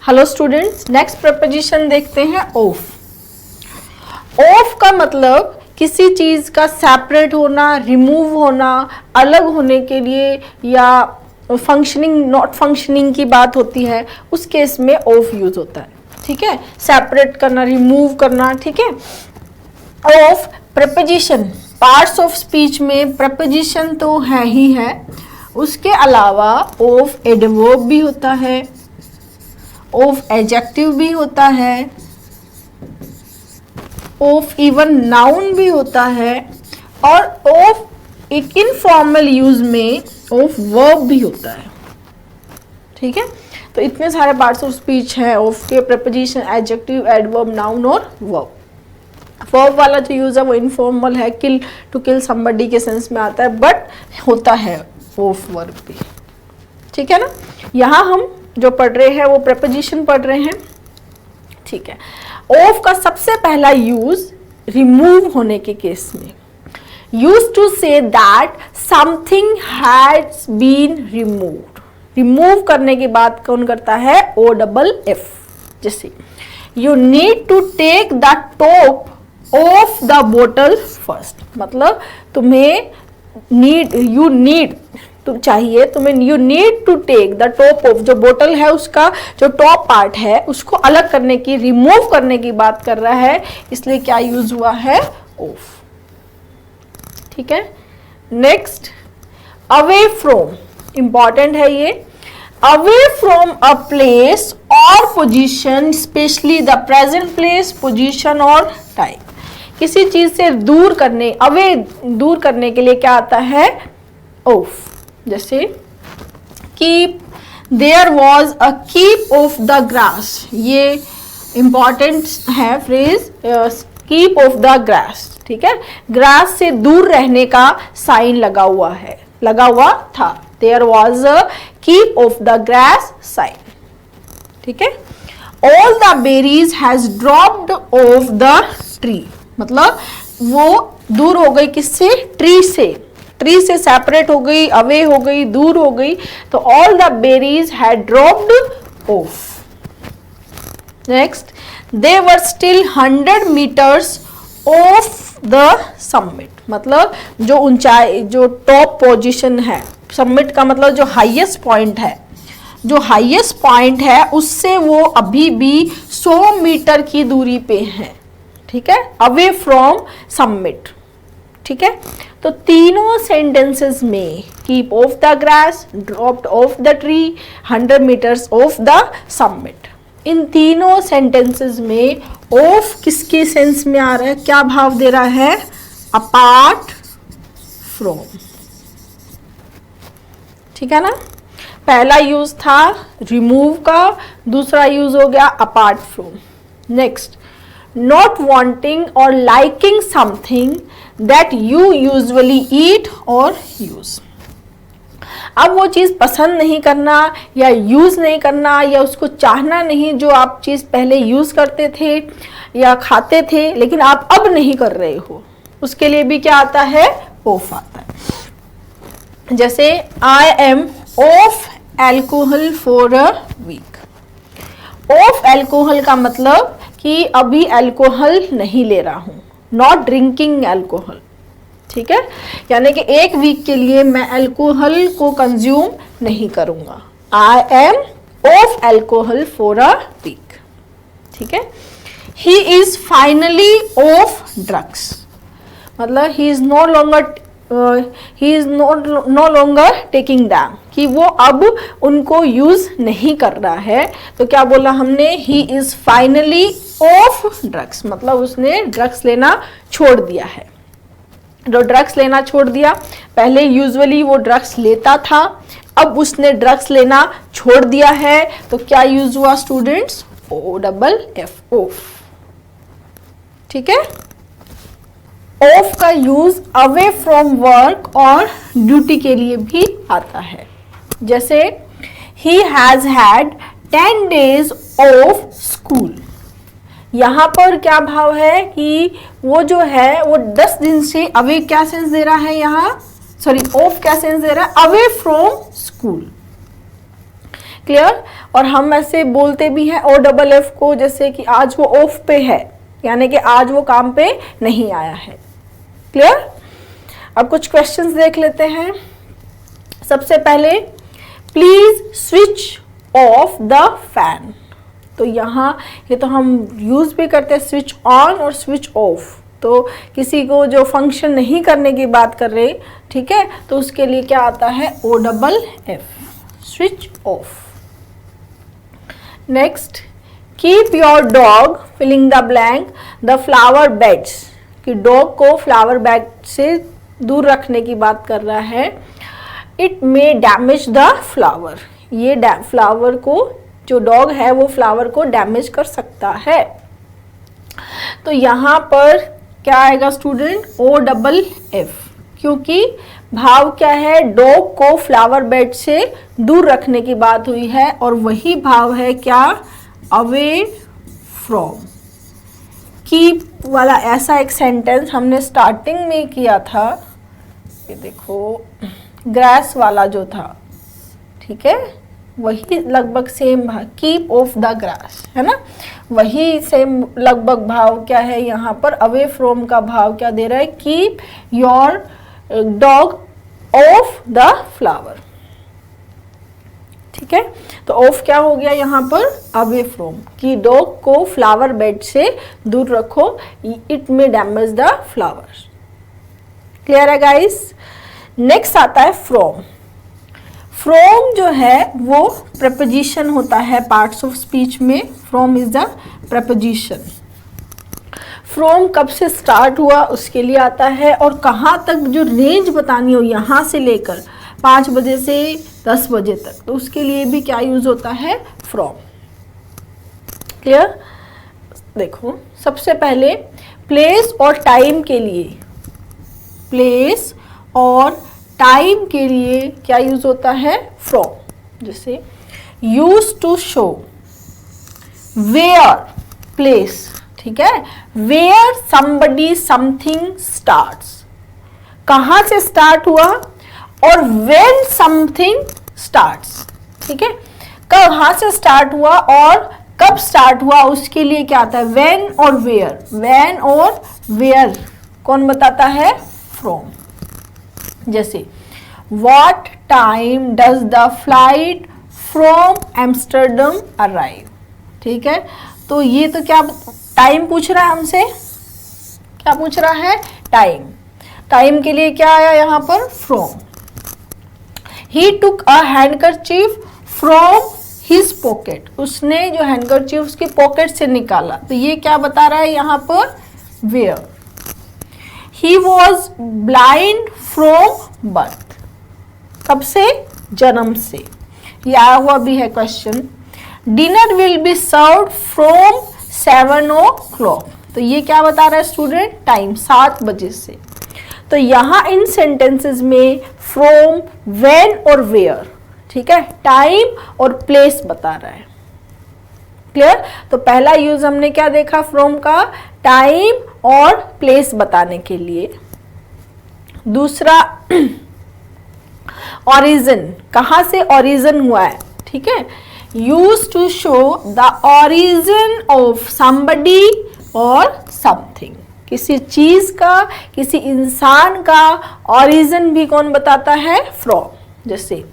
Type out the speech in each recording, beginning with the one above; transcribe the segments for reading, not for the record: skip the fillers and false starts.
Hello students, next preposition देखते हैं of. Of का मतलब किसी चीज का सेपरेट होना, रिमूव होना, अलग होने के लिए या फंक्शनिंग नॉट फंक्शनिंग की बात होती है, उस केस में ऑफ यूज होता है। ठीक है, सेपरेट करना, रिमूव करना। ठीक है, of preposition, parts of speech में प्रपोजिशन तो है ही है, उसके अलावा ऑफ एडवर्ब भी होता है, ऑफ एडजेक्टिव भी होता है, ऑफ इवन नाउन भी होता है, और ऑफ एक इनफॉर्मल यूज में ऑफ वर्ब भी होता है। ठीक है, तो इतने सारे पार्ट्स ऑफ स्पीच हैं ऑफ के, प्रपोजिशन, एडजेक्टिव, एडवर्ब, नाउन और वर्ब। वर्ब वाला जो यूज है वो इनफॉर्मल है, किल, टू किल समबडी के सेंस में आता है, बट होता है ऑफ वर्ब भी। ठीक है ना, यहाँ हम जो पढ़ रहे हैं वो प्रपोजिशन पढ़ रहे हैं। ठीक है, ऑफ का सबसे पहला यूज रिमूव होने के केस में, use to say that something has been removed. Remove करने की बात कौन करता है? O double F. जैसे you need to take the top of the बोतल फर्स्ट, मतलब तुम्हें नीड तुम चाहिए, तुम्हें you need to take the top off, जो बोतल है उसका जो टॉप पार्ट है उसको अलग करने की, रिमूव करने की बात कर रहा है, इसलिए क्या यूज हुआ है? ऑफ। ठीक है, नेक्स्ट अवे फ्रॉम, इंपॉर्टेंट है ये। अवे फ्रॉम अ प्लेस और position, specially the present place, position और टाइम। किसी चीज से दूर करने, अवे दूर करने के लिए क्या आता है? ऑफ। जैसे keep, there was a keep off the grass, ये इंपॉर्टेंट है phrase, keep off the grass. ठीक है, ग्रास से दूर रहने का साइन लगा हुआ है, लगा हुआ था, there was a keep off the grass sign. ठीक है, all the berries has dropped off the tree, मतलब वो दूर हो गई किससे? ट्री से, ट्री से सेपरेट हो गई, अवे हो गई, दूर हो गई, तो all the berries had dropped off. Next, they were still 100 metres of the summit, मतलब जो ऊंचाई, जो टॉप पोजीशन है, समिट का मतलब जो हाईएस्ट पॉइंट है, जो हाईएस्ट पॉइंट है उससे वो अभी भी 100 मीटर की दूरी पे है। ठीक है, अवे फ्रॉम समिट। ठीक है, तो तीनों सेंटेंसेस में keep off the grass, dropped off the tree, 100 metres of the summit, इन तीनों सेंटेंसेस में ऑफ किसके सेंस में आ रहा है? क्या भाव दे रहा है? Apart from. ठीक है ना, पहला यूज था रिमूव का, दूसरा यूज हो गया apart from. Next, not wanting or liking something that you usually eat or use। अब वो चीज़ पसंद नहीं करना या यूज़ नहीं करना या उसको चाहना नहीं, जो आप चीज़ पहले यूज़ करते थे या खाते थे लेकिन आप अब नहीं कर रहे हो, उसके लिए भी क्या आता है? ऑफ आता है। जैसे I am off alcohol for a week. Off alcohol का मतलब कि अभी अल्कोहल नहीं ले रहा हूं, नॉट ड्रिंकिंग अल्कोहल। ठीक है, यानी कि एक वीक के लिए मैं अल्कोहल को कंज्यूम नहीं करूंगा। I am off alcohol for a week. ठीक है, he is finally off drugs, मतलब he is no longer taking them, कि वो अब उनको यूज नहीं कर रहा है। तो क्या बोला हमने? ही इज फाइनली ऑफ ड्रग्स, मतलब उसने ड्रग्स लेना छोड़ दिया है। जो ड्रग्स लेना छोड़ दिया, पहले यूजुअली वो ड्रग्स लेता था, अब उसने ड्रग्स लेना छोड़ दिया है, तो क्या यूज हुआ students? O double F, off. ठीक है, ऑफ का यूज अवे फ्रॉम वर्क और ड्यूटी के लिए भी आता है। जैसे he has had 10 days off school, यहाँ पर क्या भाव है कि वो जो है वो 10 दिन से अवे, क्या सेंस दे रहा है यहाँ? सॉरी, ऑफ क्या सेंस दे रहा है? Away from school. क्लियर। और हम ऐसे बोलते भी हैं ओ डबल एफ को, जैसे कि आज वो ऑफ पे है, यानी कि आज वो काम पे नहीं आया है। क्लियर। अब कुछ क्वेश्चंस देख लेते हैं। सबसे पहले, please switch off the fan. तो यहाँ ये तो हम यूज भी करते हैं स्विच ऑन और स्विच ऑफ, तो किसी को जो फंक्शन नहीं करने की बात कर रहे, ठीक है, तो उसके लिए क्या आता है, O double F, switch off. Next, keep your dog filling the blank the flower beds, कि डॉग को फ्लावर बेड से दूर रखने की बात कर रहा है। It may damage the flower, ये फ्लावर को, जो डॉग है वो फ्लावर को डैमेज कर सकता है। तो यहाँ पर क्या आएगा स्टूडेंट, ओ डबल एफ, क्योंकि भाव क्या है, डॉग को फ्लावर बेड से दूर रखने की बात हुई है, और वही भाव है क्या, अवे फ्रॉम। कीप वाला ऐसा एक सेंटेंस हमने स्टार्टिंग में किया था, ये देखो ग्रास वाला जो था, ठीक है, वही लगभग सेम भाव, कीप ऑफ द ग्रास, है ना, वही सेम लगभग भाव क्या है यहाँ पर, अवे फ्रॉम का भाव क्या दे रहा है, keep your dog of the flower. ठीक है, तो ऑफ क्या हो गया यहाँ पर, अवे फ्रॉम, कि डॉग को फ्लावर बेड से दूर रखो, it may damage the flower. Clear है गाइस। नेक्स्ट आता है फ्रॉम। फ्रॉम जो है वो प्रपोजिशन होता है पार्ट्स ऑफ स्पीच में, from is the preposition. From कब से स्टार्ट हुआ उसके लिए आता है, और कहाँ तक जो रेंज बतानी हो, यहाँ से लेकर 5 बजे से 10 बजे तक, तो उसके लिए भी क्या यूज होता है, फ्रॉम। क्लियर। देखो सबसे पहले प्लेस और टाइम के लिए, प्लेस और टाइम के लिए क्या यूज होता है, फ्रॉम। जैसे use to show, where, place, ठीक है, वेयर समबडी समथिंग स्टार्ट्स, कहाँ से स्टार्ट हुआ, और व्हेन समथिंग स्टार्ट्स, ठीक है, कहाँ से स्टार्ट हुआ और कब स्टार्ट हुआ, उसके लिए क्या आता है, व्हेन और वेयर। व्हेन और वेयर कौन बताता है, फ्रॉम। जैसे what time does the flight from Amsterdam arrive, ठीक है, तो ये तो क्या टाइम पूछ रहा है हमसे, क्या पूछ रहा है, टाइम। टाइम के लिए क्या आया यहाँ पर, from. He took a handkerchief from his pocket, उसने जो हैंडकरचीफ उसकी पॉकेट से निकाला, तो ये क्या बता रहा है यहाँ पर, where. He was blind from birth, कब से, जन्म से। ये आया हुआ भी है question. Dinner will be served from 7 o'clock, तो ये क्या बता रहा है स्टूडेंट, टाइम, 7 बजे से। तो यहाँ इन सेंटेंसेस में फ्रॉम, व्हेन और वेयर, ठीक है, टाइम और प्लेस बता रहा है। क्लियर। तो पहला यूज हमने क्या देखा फ्रॉम का, टाइम और प्लेस बताने के लिए। दूसरा ऑरिजिन, कहाँ से ऑरिजिन हुआ है, ठीक है, use to show the origin of somebody और समथिंग, किसी चीज का, किसी इंसान का ऑरिजिन भी कौन बताता है, फ्रॉम। जैसे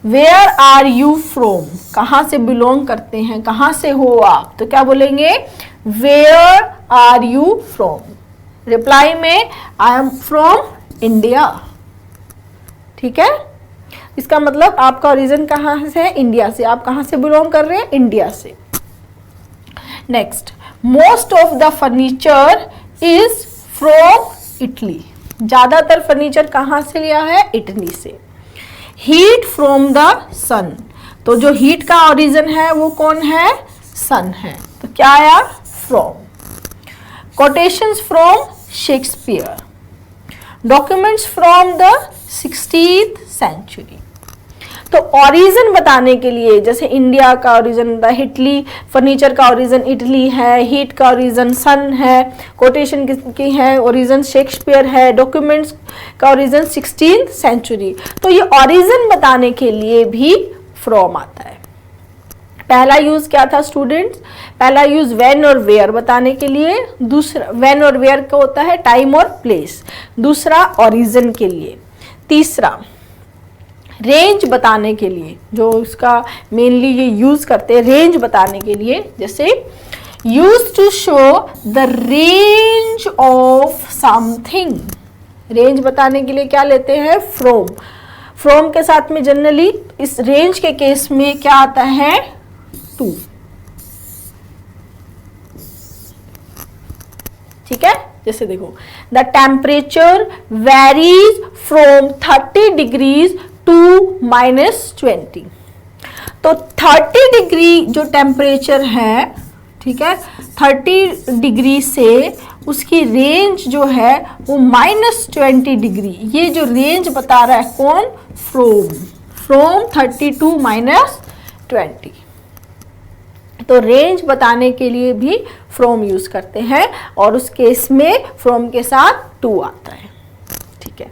वेयर आर यू फ्रॉम, कहाँ से बिलोंग करते हैं, कहाँ से हो आप, तो क्या बोलेंगे, where are you from. Reply में आई एम फ्रॉम इंडिया, ठीक है, इसका मतलब आपका ओरिजिन कहाँ से है, इंडिया से, आप कहाँ से बिलोंग कर रहे हैं, इंडिया से। Next, most of the furniture is from Italy, ज्यादातर फर्नीचर कहाँ से लिया है, इटली से। हीट फ्रॉम द सन, तो जो हीट का ओरिजिन है वो कौन है, सन है, तो क्या आया, from. Quotations from Shakespeare, documents from the 16th century। तो ओरिजिन बताने के लिए, जैसे इंडिया का ओरिजिन इटली, फर्नीचर का ओरिजिन इटली है, हीट का ओरिजिन सन है, कोटेशन की है ओरिजिन शेक्सपियर है, डॉक्यूमेंट्स का ओरिजिन 16th century। तो ये ओरिजिन बताने के लिए भी फ्रॉम आता है। पहला यूज क्या था स्टूडेंट्स? पहला यूज व्हेन और वेयर बताने के लिए, दूसरा व्हेन और वेयर का होता है टाइम और प्लेस, दूसरा ओरिजिन के लिए, तीसरा रेंज बताने के लिए, जो इसका मेनली ये यूज करते हैं रेंज बताने के लिए, जैसे use to show the range of something. Range बताने के लिए क्या लेते हैं? फ्रॉम। फ्रॉम के साथ में जनरली इस रेंज के केस में क्या आता है? टू। ठीक है, जैसे देखो the temperature varies from 30 degrees to -20। तो 30 डिग्री जो टेम्परेचर है, ठीक है, 30 डिग्री से उसकी रेंज जो है वो -20 डिग्री, ये जो रेंज बता रहा है कौन? From 30 to -20। तो रेंज बताने के लिए भी फ्रॉम यूज करते हैं और उस केस में फ्रॉम के साथ टू आता है। ठीक है,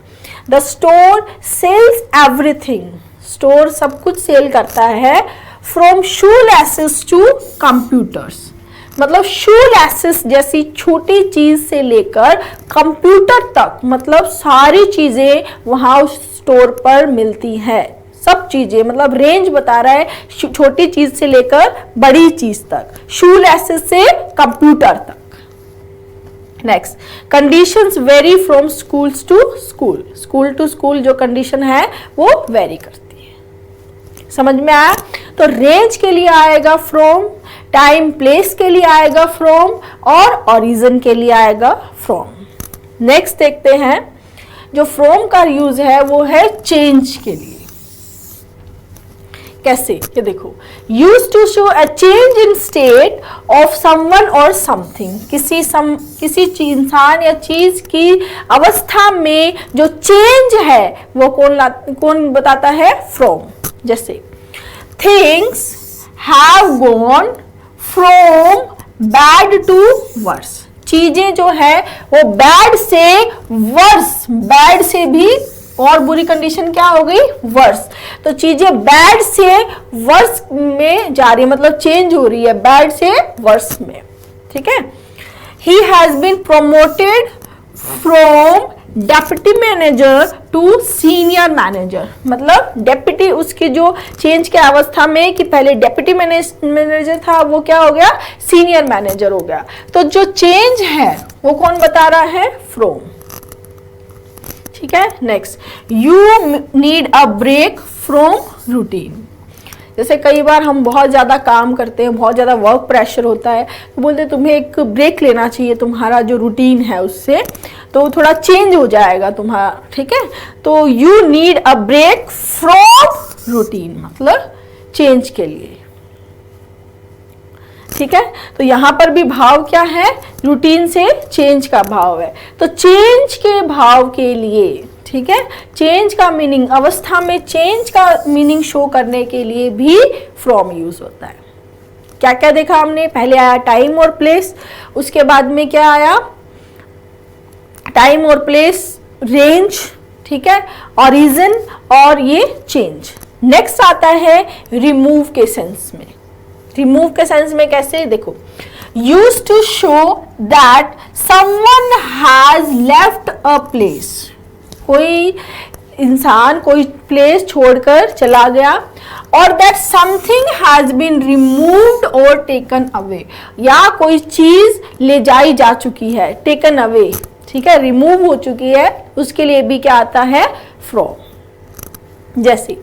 the store sells everything. Store सब कुछ सेल करता है। फ्रॉम शूलेसेस टू कंप्यूटर्स, मतलब शूलेसेस जैसी छोटी चीज से लेकर कंप्यूटर तक, मतलब सारी चीजें वहां उस स्टोर पर मिलती है। सब चीजें, मतलब रेंज बता रहा है छोटी चीज से लेकर बड़ी चीज तक, शूलेसेस से कंप्यूटर तक। Next, conditions vary from schools to school. School to school जो कंडीशन है वो वेरी करती है। समझ में आया? तो रेंज के लिए आएगा फ्रॉम, टाइम प्लेस के लिए आएगा फ्रॉम और ओरिजिन के लिए आएगा फ्रॉम। नेक्स्ट देखते हैं, जो फ्रॉम का यूज है वो है चेंज के लिए। कैसे? ये देखो, use to show a change in state of someone और समथिंग। किसी इंसान या चीज की अवस्था में जो चेंज है वो कौन बताता है? फ्रॉम। जैसे things have gone from bad to worse. चीजें जो है वो बैड से वर्स, बैड से भी और बुरी कंडीशन क्या हो गई? वर्स। तो चीजें बैड से वर्स में जा रही है, मतलब चेंज हो रही है बैड से वर्स में। ठीक है, he has been promoted from deputy manager to senior manager. मतलब डेप्यूटी, उसकी जो चेंज के अवस्था में कि पहले डेप्यूटी मैनेजर था वो क्या हो गया? सीनियर मैनेजर हो गया। तो जो चेंज है वो कौन बता रहा है? फ्रॉम। ठीक है, next, you need a break from routine. जैसे कई बार हम बहुत ज़्यादा काम करते हैं, बहुत ज़्यादा वर्क प्रेशर होता है, तो बोलते हैं तुम्हें एक ब्रेक लेना चाहिए तुम्हारा जो रूटीन है उससे, तो थोड़ा चेंज हो जाएगा तुम्हारा। ठीक है, तो you need a break from routine, मतलब चेंज के लिए। ठीक है, तो यहां पर भी भाव क्या है? रूटीन से चेंज का भाव है। तो चेंज के भाव के लिए, ठीक है, चेंज का मीनिंग, अवस्था में चेंज का मीनिंग शो करने के लिए भी फ्रॉम यूज होता है। क्या क्या देखा हमने? पहले आया टाइम और प्लेस, उसके बाद में क्या आया? टाइम और प्लेस, रेंज, ठीक है, ओरिजिन और ये चेंज। नेक्स्ट आता है रिमूव के सेंस में। रिमूव के सेंस में कैसे? देखो, use to show that someone has left a place. कोई इंसान कोई प्लेस छोड़कर चला गया, और that something has been removed और टेकन अवे, या कोई चीज ले जाई जा चुकी है, टेकन अवे, ठीक है, रिमूव हो चुकी है, उसके लिए भी क्या आता है? फ्रॉम। जैसे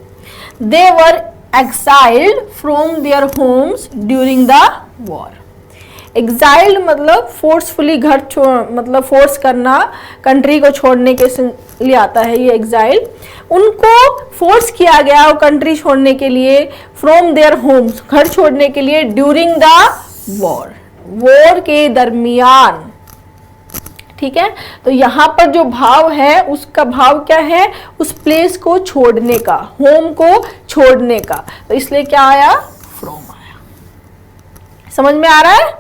दे वर exiled from their homes during the war। exiled मतलब फोर्सफुली घर मतलब फोर्स करना, कंट्री को छोड़ने के लिए आता है ये exile। उनको फोर्स किया गया और कंट्री छोड़ने के लिए, from their homes, घर छोड़ने के लिए, during the war, वॉर के दरमियान। ठीक है, तो यहां पर जो भाव है उसका भाव क्या है? उस प्लेस को छोड़ने का, होम को छोड़ने का, तो इसलिए क्या आया? फ्रॉम आया। समझ में आ रहा है?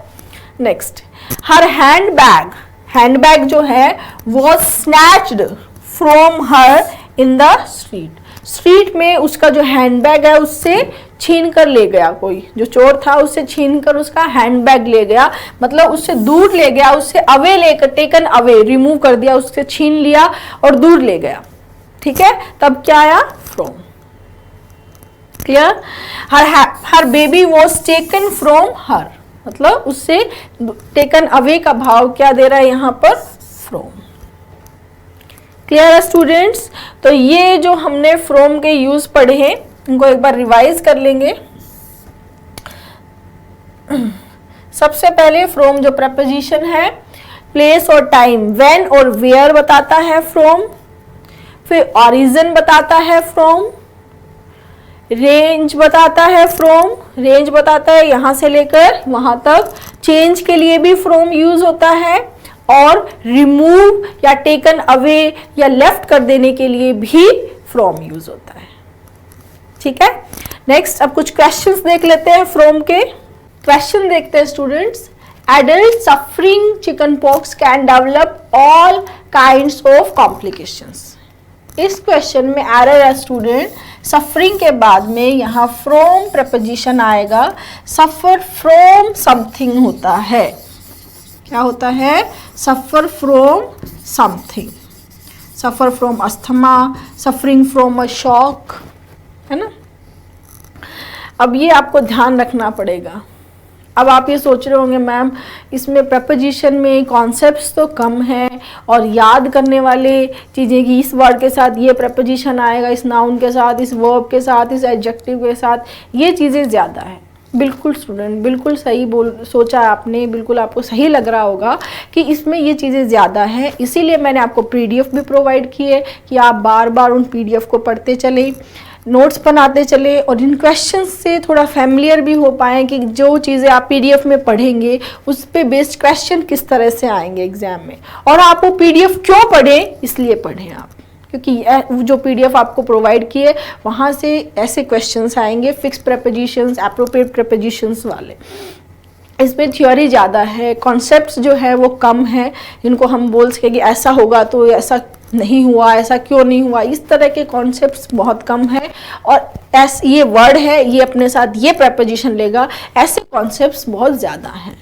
नेक्स्ट, हर हैंडबैग, हैंडबैग जो है वो snatched from her in the street. Street में उसका जो हैंडबैग है उससे छीन कर ले गया, कोई जो चोर था उससे छीन कर उसका हैंडबैग ले गया, मतलब उससे दूर ले गया, उससे अवे लेकर, टेकन अवे, रिमूव कर दिया, उससे छीन लिया और दूर ले गया, ठीक है, तब क्या आया, from. Clear. Her baby was taken from her, मतलब उससे टेकन अवे का भाव क्या दे रहा है यहाँ पर, फ्रॉम। क्लियर है स्टूडेंट्स। तो ये जो हमने फ्रॉम के यूज पढ़े हैं उनको एक बार रिवाइज कर लेंगे। सबसे पहले फ्रॉम जो प्रपोजिशन है, प्लेस और टाइम, व्हेन और वेयर बताता है फ्रॉम, फिर ओरिजिन बताता है फ्रॉम, रेंज बताता है फ्रॉम, रेंज बताता है यहाँ से लेकर वहां तक, चेंज के लिए भी फ्रॉम यूज होता है, और रिमूव या टेकन अवे या लेफ्ट कर देने के लिए भी फ्रॉम यूज होता है, ठीक है। नेक्स्ट अब कुछ क्वेश्चंस देख लेते हैं फ्रॉम के। क्वेश्चन देखते हैं students. Adult suffering chicken pox can develop all kinds of complications. इस क्वेश्चन में एरर है स्टूडेंट, सफरिंग के बाद में यहाँ फ्रॉम प्रपोजिशन आएगा, सफर फ्रॉम समथिंग होता है, क्या होता है, suffer from something, suffer from asthma, suffering from a shock, है ना। अब ये आपको ध्यान रखना पड़ेगा। अब आप ये सोच रहे होंगे मैम इसमें प्रपोजिशन में कॉन्सेप्ट्स तो कम हैं और याद करने वाले चीज़ें कि इस वर्ड के साथ ये प्रपोजिशन आएगा, इस नाउन के साथ, इस वर्ब के साथ, इस एडजेक्टिव के साथ, ये चीज़ें ज़्यादा है। बिल्कुल स्टूडेंट, बिल्कुल सही सोचा आपने, बिल्कुल आपको सही लग रहा होगा कि इसमें ये चीज़ें ज़्यादा हैं, इसीलिए मैंने आपको पीडीएफ भी प्रोवाइड की है कि आप बार बार उन पीडीएफ को पढ़ते चलें, नोट्स बनाते चले और इन क्वेश्चन से थोड़ा फैमिलियर भी हो पाएँ कि जो चीज़ें आप पीडीएफ में पढ़ेंगे उस पे बेस्ड क्वेश्चन किस तरह से आएंगे एग्जाम में, और आप वो पीडीएफ क्यों पढ़ें, इसलिए पढ़ें आप, क्योंकि जो पीडीएफ आपको प्रोवाइड किए वहाँ से ऐसे क्वेश्चंस आएंगे, फिक्स प्रपोजिशंस, एप्रोप्रिएट प्रपोजिशंस वाले। इसमें थ्योरी ज़्यादा है, कॉन्सेप्ट्स जो है वो कम है, जिनको हम बोल सकें कि ऐसा होगा तो ऐसा नहीं हुआ, ऐसा क्यों नहीं हुआ, इस तरह के कॉन्सेप्ट्स बहुत कम है। और ऐसे ये वर्ड है, ये अपने साथ ये प्रपोजिशन लेगा, ऐसे कॉन्सेप्ट्स बहुत ज़्यादा हैं,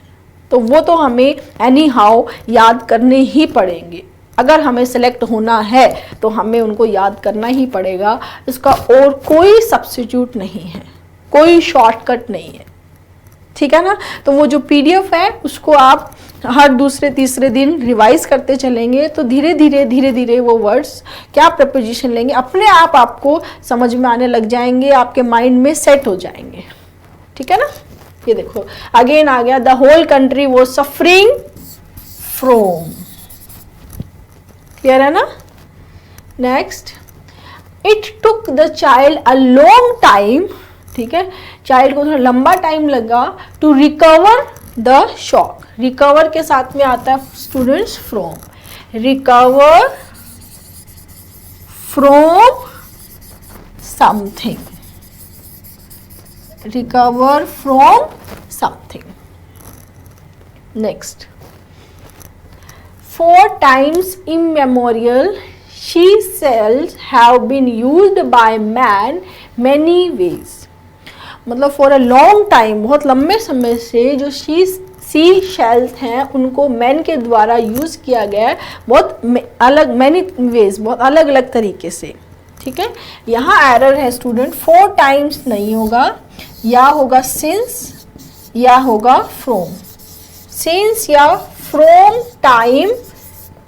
तो वो तो हमें एनी हाउ याद करने ही पड़ेंगे। अगर हमें सेलेक्ट होना है तो हमें उनको याद करना ही पड़ेगा, इसका और कोई सब्स्टिट्यूट नहीं है, कोई शॉर्टकट नहीं है, ठीक है ना। तो वो जो पीडीएफ है उसको आप हर दूसरे तीसरे दिन रिवाइज करते चलेंगे तो धीरे धीरे वो वर्ड्स क्या प्रपोजिशन लेंगे अपने आप आपको समझ में आने लग जाएंगे, आपके माइंड में सेट हो जाएंगे, ठीक है ना। ये देखो अगेन आ गया, the whole country was suffering from, clear है ना। Next, it took the child a long time, ठीक है, चाइल्ड को थोड़ा लंबा टाइम लगा to recover the shock. Recover के साथ में आता है students from, recover from something, recover from something. Next, 4 times immemorial she shells have been used by man many ways। मतलब फॉर अ लॉन्ग टाइम, बहुत लंबे समय से जो सी शेल्स हैं उनको मैन के द्वारा यूज किया गया है बहुत अलग, मैनी वेज, बहुत अलग अलग तरीके से, ठीक है। यहाँ एरर है स्टूडेंट, 4 times नहीं होगा, या होगा सिंस या होगा फ्रॉम, सिंस या फ्रॉम टाइम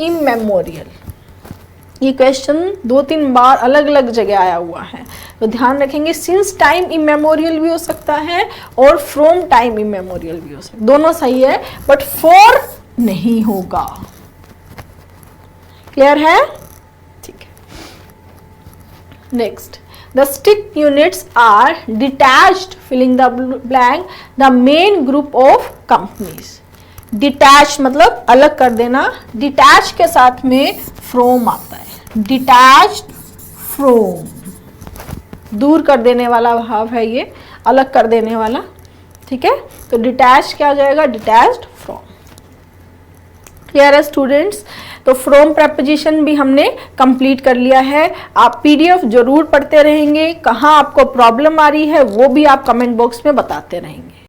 इमेमोरियल। ये क्वेश्चन 2-3 बार अलग अलग जगह आया हुआ है, तो ध्यान रखेंगे सिंस टाइम इमेमोरियल भी हो सकता है और फ्रॉम टाइम इमेमोरियल भी हो सकता है, दोनों सही है, बट फॉर नहीं होगा, क्लियर है, ठीक है। Next, the stick units are detached, filling the blank, the main group of companies. Detach मतलब अलग कर देना, डिटैच के साथ में फ्रॉम आता है, डिटैच्ड फ्रॉम, दूर कर देने वाला भाव है ये, अलग कर देने वाला, ठीक है। तो डिटैच क्या हो जाएगा, डिटैच्ड फ्रॉम। क्लियर है स्टूडेंट्स? तो फ्रॉम प्रपोजिशन भी हमने कंप्लीट कर लिया है। आप पीडीएफ जरूर पढ़ते रहेंगे, कहाँ आपको प्रॉब्लम आ रही है वो भी आप कमेंट बॉक्स में बताते रहेंगे।